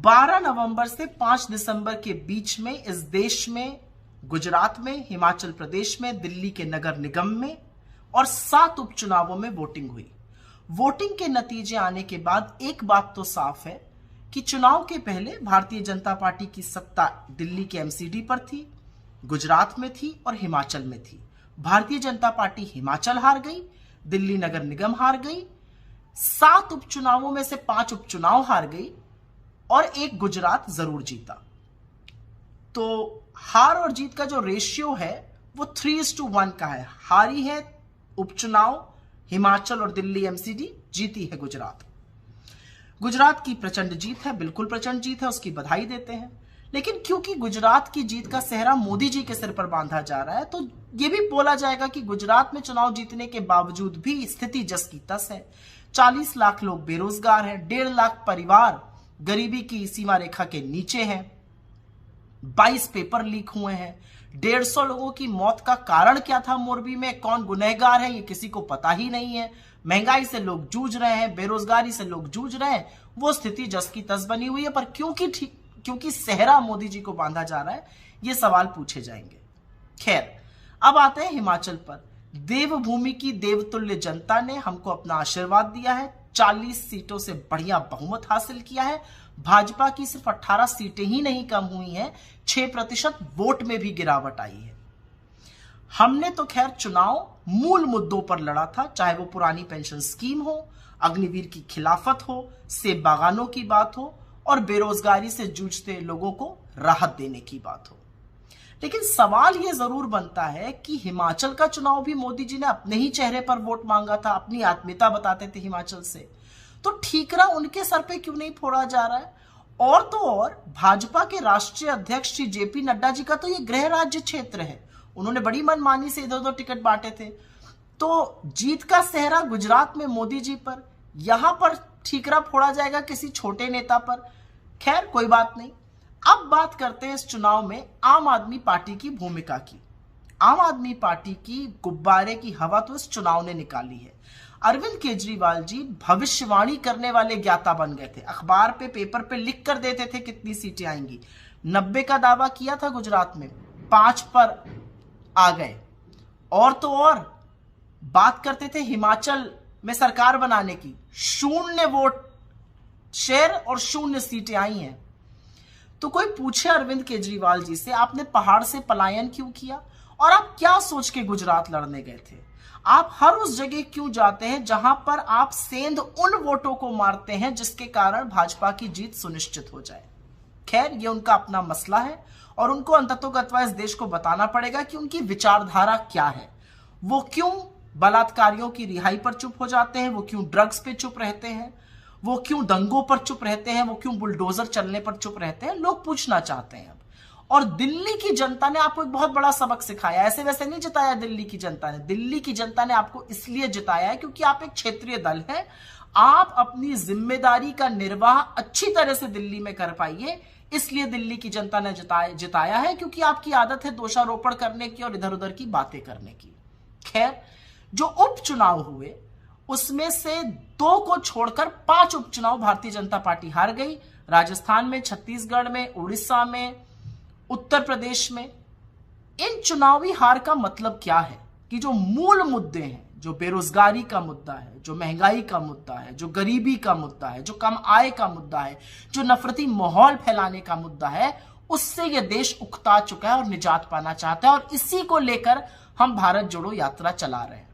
12 नवंबर से 5 दिसंबर के बीच में इस देश में, गुजरात में, हिमाचल प्रदेश में, दिल्ली के नगर निगम में और 7 उपचुनावों में वोटिंग हुई। वोटिंग के नतीजे आने के बाद एक बात तो साफ है कि चुनाव के पहले भारतीय जनता पार्टी की सत्ता दिल्ली के एमसीडी पर थी, गुजरात में थी और हिमाचल में थी। भारतीय जनता पार्टी हिमाचल हार गई, दिल्ली नगर निगम हार गई, 7 उपचुनावों में से 5 उपचुनाव हार गई और एक गुजरात जरूर जीता। तो हार और जीत का जो रेशियो है वो 3:1 का है। हारी है उपचुनाव हिमाचल और दिल्ली एमसीडी, जीती है गुजरात। गुजरात की प्रचंड जीत है, बिल्कुल प्रचंड जीत है, उसकी बधाई देते हैं। लेकिन क्योंकि गुजरात की जीत का सेहरा मोदी जी के सिर पर बांधा जा रहा है, तो यह भी बोला जाएगा कि गुजरात में चुनाव जीतने के बावजूद भी स्थिति जस की तस है। 40 लाख लोग बेरोजगार हैं, 1.5 लाख परिवार गरीबी की सीमा रेखा के नीचे हैं, 22 पेपर लीक हुए हैं, 150 लोगों की मौत का कारण क्या था मोरबी में, कौन गुनहगार है, ये किसी को पता ही नहीं है। महंगाई से लोग जूझ रहे हैं, बेरोजगारी से लोग जूझ रहे हैं, वो स्थिति जस की तस बनी हुई है। पर क्योंकि सेहरा मोदी जी को बांधा जा रहा है, ये सवाल पूछे जाएंगे। खैर, अब आते हैं हिमाचल पर। देवभूमि की देवतुल्य जनता ने हमको अपना आशीर्वाद दिया है, 40 सीटों से बढ़िया बहुमत हासिल किया है। भाजपा की सिर्फ 18 सीटें ही नहीं कम हुई हैं, 6% वोट में भी गिरावट आई है। हमने तो खैर चुनाव मूल मुद्दों पर लड़ा था, चाहे वो पुरानी पेंशन स्कीम हो, अग्निवीर की खिलाफत हो, सेब बागानों की बात हो और बेरोजगारी से जूझते लोगों को राहत देने की बात हो। लेकिन सवाल यह जरूर बनता है कि हिमाचल का चुनाव भी मोदी जी ने अपने ही चेहरे पर वोट मांगा था, अपनी आत्मीयता बताते थे हिमाचल से, तो ठीकरा उनके सर पे क्यों नहीं फोड़ा जा रहा है? और तो और भाजपा के राष्ट्रीय अध्यक्ष श्री जेपी नड्डा जी का तो यह गृह राज्य क्षेत्र है, उन्होंने बड़ी मनमानी से इधर उधर टिकट बांटे थे। तो जीत का सेहरा गुजरात में मोदी जी पर, यहां पर ठीकरा फोड़ा जाएगा किसी छोटे नेता पर। खैर, कोई बात नहीं। अब बात करते हैं इस चुनाव में आम आदमी पार्टी की भूमिका की। आम आदमी पार्टी की गुब्बारे की हवा तो इस चुनाव ने निकाली है। अरविंद केजरीवाल जी भविष्यवाणी करने वाले ज्ञाता बन गए थे, अखबार पे, पेपर पे लिख कर देते थे कितनी सीटें आएंगी। 90 का दावा किया था गुजरात में, 5 पर आ गए। और तो और बात करते थे हिमाचल में सरकार बनाने की, 0 वोट शेयर और 0 सीटें आई हैं। तो कोई पूछे अरविंद केजरीवाल जी से, आपने पहाड़ से पलायन क्यों किया और आप क्या सोच के गुजरात लड़ने गए थे? आप हर उस जगह क्यों जाते हैं जहां पर आप सेंध उन वोटों को मारते हैं जिसके कारण भाजपा की जीत सुनिश्चित हो जाए? खैर, ये उनका अपना मसला है और उनको अंततोगत्वा इस देश को बताना पड़ेगा कि उनकी विचारधारा क्या है। वो क्यों बलात्कारियों की रिहाई पर चुप हो जाते हैं, वो क्यों ड्रग्स पे चुप रहते हैं, वो क्यों दंगों पर चुप रहते हैं, वो क्यों बुलडोजर चलने पर चुप रहते हैं, लोग पूछना चाहते हैं। और दिल्ली की जनता ने आपको एक बहुत बड़ा सबक सिखाया। ऐसे वैसे नहीं जिताया दिल्ली की जनता ने, दिल्ली की जनता ने आपको इसलिए जिताया है क्योंकि आप एक क्षेत्रीय दल है, आप अपनी जिम्मेदारी का निर्वाह अच्छी तरह से दिल्ली में कर पाइए, इसलिए दिल्ली की जनता ने जिताया है, क्योंकि आपकी आदत है दोषारोपण करने की और इधर उधर की बातें करने की। खैर, जो उपचुनाव हुए उसमें से 2 को छोड़कर 5 उपचुनाव भारतीय जनता पार्टी हार गई। राजस्थान में, छत्तीसगढ़ में, उड़ीसा में, उत्तर प्रदेश में। इन चुनावी हार का मतलब क्या है कि जो मूल मुद्दे हैं, जो बेरोजगारी का मुद्दा है, जो महंगाई का मुद्दा है, जो गरीबी का मुद्दा है, जो कम आय का मुद्दा है, जो नफरती माहौल फैलाने का मुद्दा है, उससे यह देश उकता चुका है और निजात पाना चाहता है। और इसी को लेकर हम भारत जोड़ो यात्रा चला रहे हैं।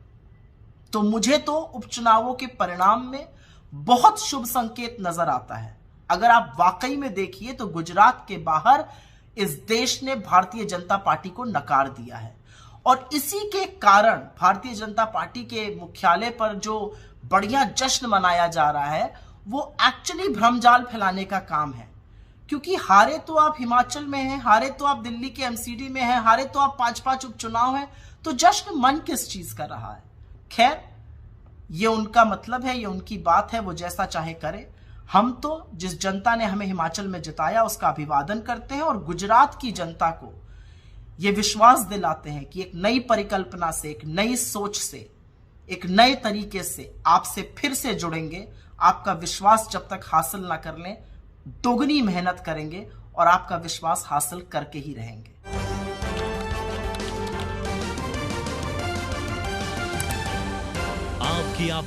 तो मुझे तो उपचुनावों के परिणाम में बहुत शुभ संकेत नजर आता है। अगर आप वाकई में देखिए तो गुजरात के बाहर इस देश ने भारतीय जनता पार्टी को नकार दिया है और इसी के कारण भारतीय जनता पार्टी के मुख्यालय पर जो बढ़िया जश्न मनाया जा रहा है वो एक्चुअली भ्रमजाल फैलाने का काम है। क्योंकि हारे तो आप हिमाचल में हैं, हारे तो आप दिल्ली के एमसीडी में हैं, हारे तो आप 5-5 उपचुनाव हैं, तो जश्न मन किस चीज का रहा है? खैर, ये उनका मतलब है, ये उनकी बात है, वो जैसा चाहे करे। हम तो जिस जनता ने हमें हिमाचल में जिताया उसका अभिवादन करते हैं और गुजरात की जनता को ये विश्वास दिलाते हैं कि एक नई परिकल्पना से, एक नई सोच से, एक नए तरीके से आपसे फिर से जुड़ेंगे। आपका विश्वास जब तक हासिल ना कर लें दोगुनी मेहनत करेंगे और आपका विश्वास हासिल करके ही रहेंगे। आपकी आवाज